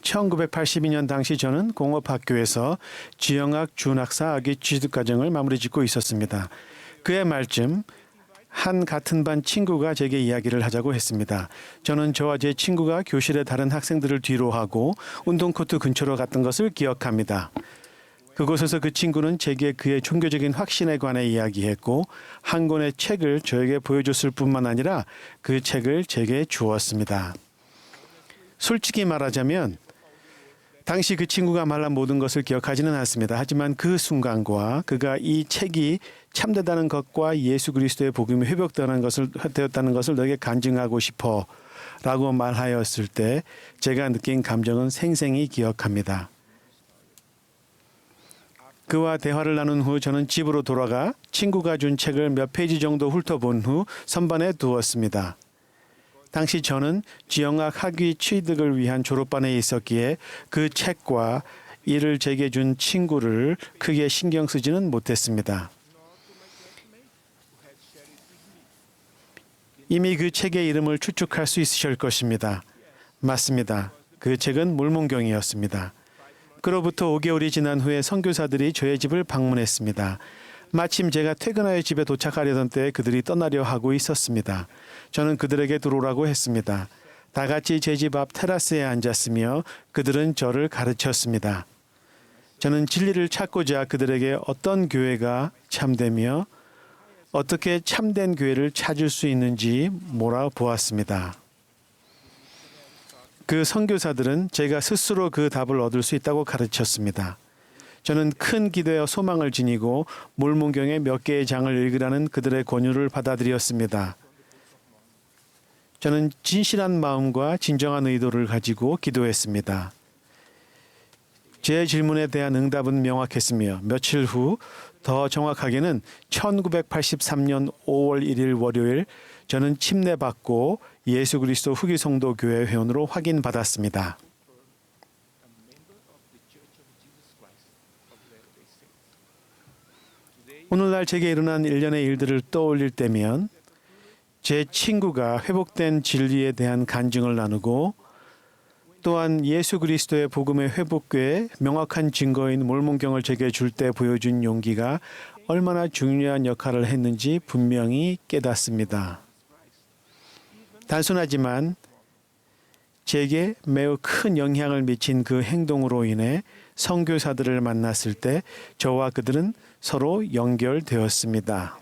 1982년 당시 저는 공업학교에서 지형학 준학사 학위 취득과정을 마무리 짓고 있었습니다. 그해 말쯤 한 같은 반 친구가 제게 이야기를 하자고 했습니다. 저는 저와 제 친구가 교실의 다른 학생들을 뒤로 하고 운동코트 근처로 갔던 것을 기억합니다. 그곳에서 그 친구는 제게 그의 종교적인 확신에 관해 이야기했고 한 권의 책을 저에게 보여줬을 뿐만 아니라 그 책을 제게 주었습니다. 솔직히 말하자면 당시 그 친구가 말한 모든 것을 기억하지는 않습니다. 하지만 그 순간과 그가 이 책이 참되다는 것과 예수 그리스도의 복음이 회복되었다는 것을 너에게 간증하고 싶어 라고 말하였을 때 제가 느낀 감정은 생생히 기억합니다. 그와 대화를 나눈 후 저는 집으로 돌아가 친구가 준 책을 몇 페이지 정도 훑어본 후 선반에 두었습니다. 당시 저는 지형학 학위 취득을 위한 졸업반에 있었기에 그 책과 이를 제게 준 친구를 크게 신경 쓰지는 못했습니다. 이미 그 책의 이름을 추측할 수 있으실 것입니다. 맞습니다. 그 책은 몰몬경이었습니다. 그로부터 5개월이 지난 후에 선교사들이 저의 집을 방문했습니다. 마침 제가 퇴근하여 집에 도착하려던 때에 그들이 떠나려 하고 있었습니다. 저는 그들에게 들어오라고 했습니다. 다 같이 제 집 앞 테라스에 앉았으며 그들은 저를 가르쳤습니다. 저는 진리를 찾고자 그들에게 어떤 교회가 참되며 어떻게 참된 교회를 찾을 수 있는지 몰아보았습니다. 그 선교사들은 제가 스스로 그 답을 얻을 수 있다고 가르쳤습니다. 저는 큰 기대와 소망을 지니고 몰몬경의 몇 개의 장을 읽으라는 그들의 권유를 받아들였습니다. 저는 진실한 마음과 진정한 의도를 가지고 기도했습니다. 제 질문에 대한 응답은 명확했으며 며칠 후 더 정확하게는 1983년 5월 1일 월요일 저는 침례받고 예수 그리스도 후기 성도 교회 회원으로 확인받았습니다. 오늘날 제게 일어난 일련의 일들을 떠올릴 때면 제 친구가 회복된 진리에 대한 간증을 나누고 또한 예수 그리스도의 복음의 회복궤에 명확한 증거인 몰몬경을 제게 줄 때 보여준 용기가 얼마나 중요한 역할을 했는지 분명히 깨닫습니다. 단순하지만 제게 매우 큰 영향을 미친 그 행동으로 인해 선교사들을 만났을 때 저와 그들은 서로 연결되었습니다.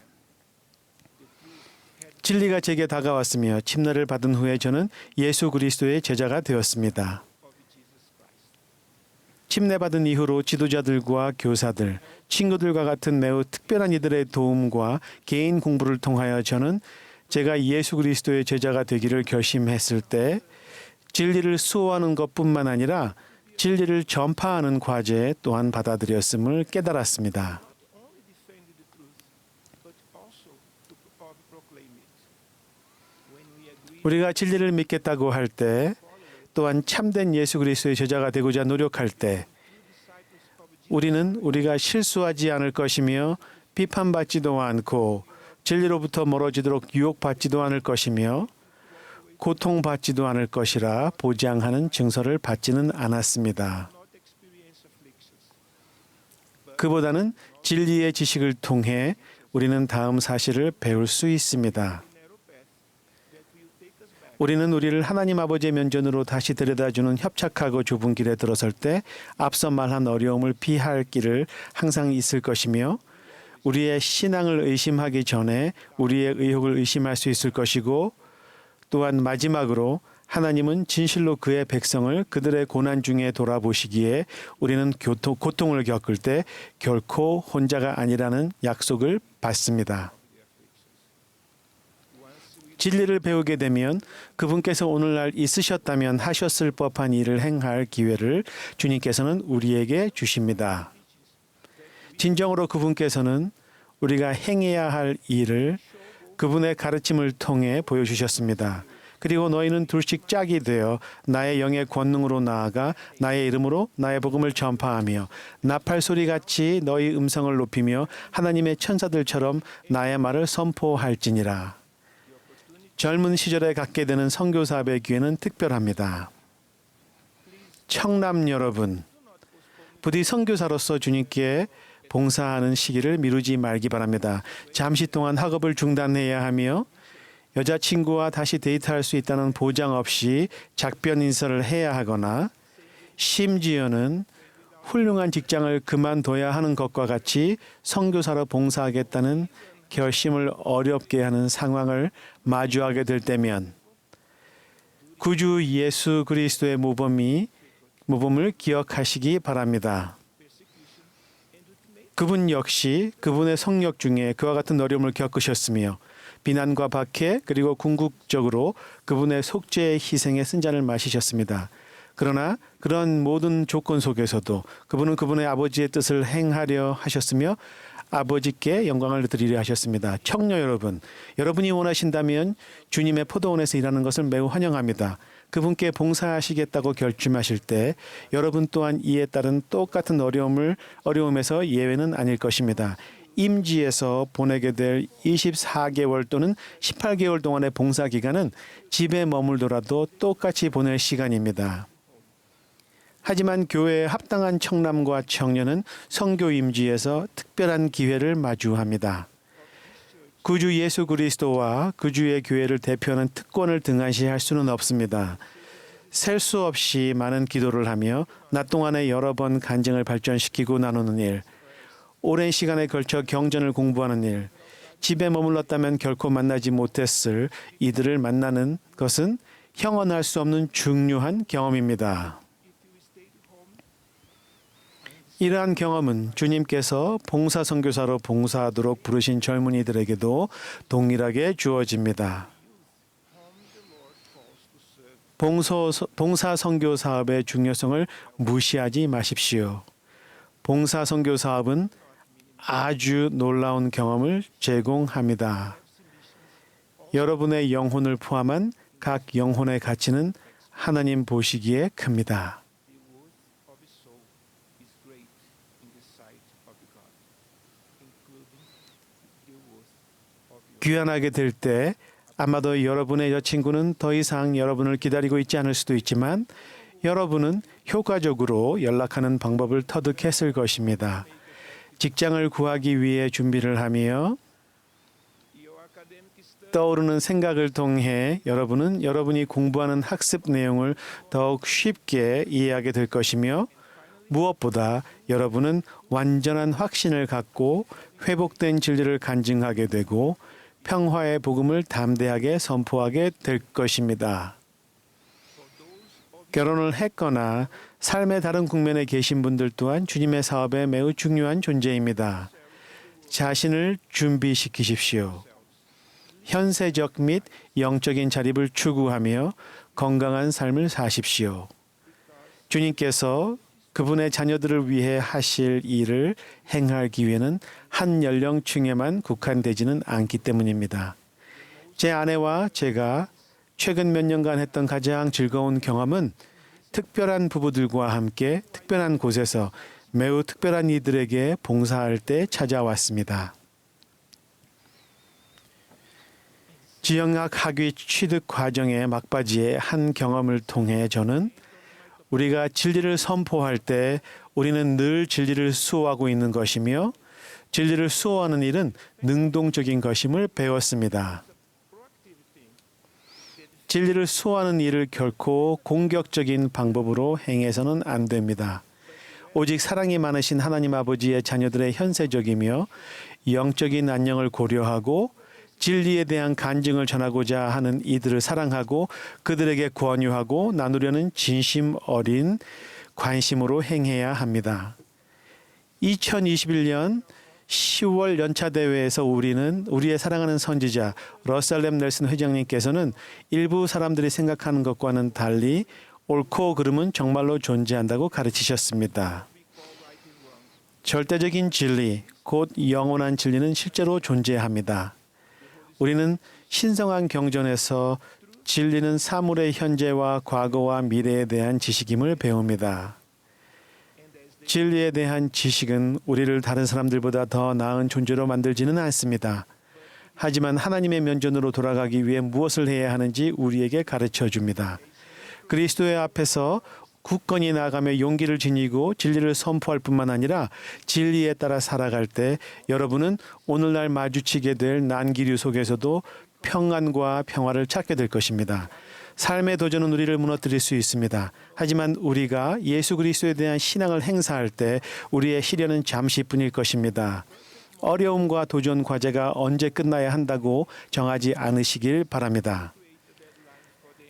진리가 제게 다가왔으며 침례를 받은 후에 저는 예수 그리스도의 제자가 되었습니다. 침례받은 이후로 지도자들과 교사들, 친구들과 같은 매우 특별한 이들의 도움과 개인 공부를 통하여 저는 제가 예수 그리스도의 제자가 되기를 결심했을 때 진리를 수호하는 것뿐만 아니라 진리를 전파하는 과제 또한 받아들였음을 깨달았습니다. 우리가 진리를 믿겠다고 할 때 또한 참된 예수 그리스도의 제자가 되고자 노력할 때 우리는 우리가 실수하지 않을 것이며 비판받지도 않고 진리로부터 멀어지도록 유혹받지도 않을 것이며 고통받지도 않을 것이라 보장하는 증서를 받지는 않았습니다. 그보다는 진리의 지식을 통해 우리는 다음 사실을 배울 수 있습니다. 우리는 우리를 하나님 아버지의 면전으로 다시 데려다주는 협착하고 좁은 길에 들어설 때 앞서 말한 어려움을 피할 길을 항상 있을 것이며 우리의 신앙을 의심하기 전에 우리의 의혹을 의심할 수 있을 것이고 또한 마지막으로 하나님은 진실로 그의 백성을 그들의 고난 중에 돌아보시기에 우리는 고통을 겪을 때 결코 혼자가 아니라는 약속을 받습니다. 진리를 배우게 되면 그분께서 오늘날 있으셨다면 하셨을 법한 일을 행할 기회를 주님께서는 우리에게 주십니다. 진정으로 그분께서는 우리가 행해야 할 일을 그분의 가르침을 통해 보여주셨습니다. 그리고 너희는 둘씩 짝이 되어 나의 영의 권능으로 나아가 나의 이름으로 나의 복음을 전파하며 나팔소리같이 너희 음성을 높이며 하나님의 천사들처럼 나의 말을 선포할지니라. 젊은 시절에 갖게 되는 선교사업의 기회는 특별합니다. 청남 여러분, 부디 선교사로서 주님께 봉사하는 시기를 미루지 말기 바랍니다. 잠시 동안 학업을 중단해야 하며 여자친구와 다시 데이트할 수 있다는 보장 없이 작별 인사를 해야 하거나 심지어는 훌륭한 직장을 그만둬야 하는 것과 같이 선교사로 봉사하겠다는 결심을 어렵게 하는 상황을 마주하게 될 때면 구주 예수 그리스도의 모범을 기억하시기 바랍니다. 그분 역시 그분의 성역 중에 그와 같은 어려움을 겪으셨으며 비난과 박해 그리고 궁극적으로 그분의 속죄의 희생의 쓴잔을 마시셨습니다. 그러나 그런 모든 조건 속에서도 그분은 그분의 아버지의 뜻을 행하려 하셨으며 아버지께 영광을 드리려 하셨습니다. 청년 여러분, 여러분이 원하신다면 주님의 포도원에서 일하는 것을 매우 환영합니다. 그분께 봉사하시겠다고 결심하실 때 여러분 또한 이에 따른 똑같은 어려움에서 예외는 아닐 것입니다. 임지에서 보내게 될 24개월 또는 18개월 동안의 봉사 기간은 집에 머물더라도 똑같이 보낼 시간입니다. 하지만 교회에 합당한 청남과 청년은 선교 임지에서 특별한 기회를 마주합니다. 구주 예수 그리스도와 그주의 교회를 대표하는 특권을 등한시할 수는 없습니다. 셀 수 없이 많은 기도를 하며 낮 동안에 여러 번 간증을 발전시키고 나누는 일, 오랜 시간에 걸쳐 경전을 공부하는 일, 집에 머물렀다면 결코 만나지 못했을 이들을 만나는 것은 형언할 수 없는 중요한 경험입니다. 이러한 경험은 주님께서 봉사 선교사로 봉사하도록 부르신 젊은이들에게도 동일하게 주어집니다. 봉사 선교 사업의 중요성을 무시하지 마십시오. 봉사 선교 사업은 아주 놀라운 경험을 제공합니다. 여러분의 영혼을 포함한 각 영혼의 가치는 하나님 보시기에 큽니다. 귀환하게 될 때 아마도 여러분의 여친구는 더 이상 여러분을 기다리고 있지 않을 수도 있지만 여러분은 효과적으로 연락하는 방법을 터득했을 것입니다. 직장을 구하기 위해 준비를 하며 떠오르는 생각을 통해 여러분은 여러분이 공부하는 학습 내용을 더욱 쉽게 이해하게 될 것이며 무엇보다 여러분은 완전한 확신을 갖고 회복된 진리를 간증하게 되고 평화의 복음을 담대하게 선포하게 될 것입니다. 결혼을 했거나 삶의 다른 국면에 계신 분들 또한 주님의 사업에 매우 중요한 존재입니다. 자신을 준비시키십시오. 현세적 및 영적인 자립을 추구하며 건강한 삶을 사십시오. 주님께서 그분의 자녀들을 위해 하실 일을 행할 기회는 한 연령층에만 국한되지는 않기 때문입니다. 제 아내와 제가 최근 몇 년간 했던 가장 즐거운 경험은 특별한 부부들과 함께 특별한 곳에서 매우 특별한 이들에게 봉사할 때 찾아왔습니다. 지역학 학위 취득 과정의 막바지의 한 경험을 통해 저는 우리가 진리를 선포할 때 우리는 늘 진리를 수호하고 있는 것이며 진리를 수호하는 일은 능동적인 것임을 배웠습니다. 진리를 수호하는 일을 결코 공격적인 방법으로 행해서는 안 됩니다. 오직 사랑이 많으신 하나님 아버지의 자녀들의 현세적이며 영적인 안녕을 고려하고 진리에 대한 간증을 전하고자 하는 이들을 사랑하고 그들에게 권유하고 나누려는 진심 어린 관심으로 행해야 합니다. 2021년 10월 연차 대회에서 우리의 사랑하는 선지자 러셀렘 넬슨 회장님께서는 일부 사람들이 생각하는 것과는 달리 옳고 그름은 정말로 존재한다고 가르치셨습니다. 절대적인 진리, 곧 영원한 진리는 실제로 존재합니다. 우리는 신성한 경전에서 진리는 사물의 현재와 과거와 미래에 대한 지식임을 배웁니다. 진리에 대한 지식은 우리를 다른 사람들보다 더 나은 존재로 만들지는 않습니다. 하지만 하나님의 면전으로 돌아가기 위해 무엇을 해야 하는지 우리에게 가르쳐 줍니다. 그리스도의 앞에서 굳건히 나아가며 용기를 지니고 진리를 선포할 뿐만 아니라 진리에 따라 살아갈 때 여러분은 오늘날 마주치게 될 난기류 속에서도 평안과 평화를 찾게 될 것입니다. 삶의 도전은 우리를 무너뜨릴 수 있습니다. 하지만 우리가 예수 그리스도에 대한 신앙을 행사할 때 우리의 시련은 잠시뿐일 것입니다. 어려움과 도전 과제가 언제 끝나야 한다고 정하지 않으시길 바랍니다.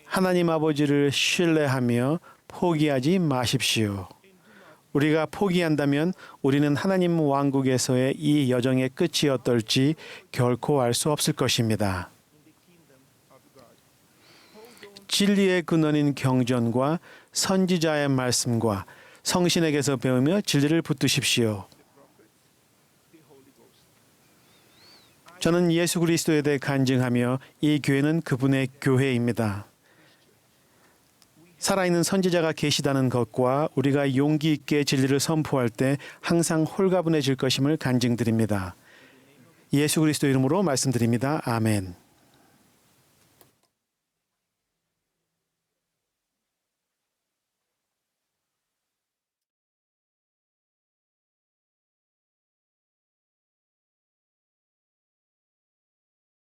하나님 아버지를 신뢰하며 포기하지 마십시오. 우리가 포기한다면 우리는 하나님 왕국에서의 이 여정의 끝이 어떨지 결코 알 수 없을 것입니다. 진리의 근원인 경전과 선지자의 말씀과 성신에게서 배우며 진리를 붙드십시오. 저는 예수 그리스도에 대해 간증하며 이 교회는 그분의 교회입니다. 살아있는 선지자가 계시다는 것과 우리가 용기 있게 진리를 선포할 때 항상 홀가분해질 것임을 간증드립니다. 예수 그리스도 이름으로 말씀드립니다. 아멘.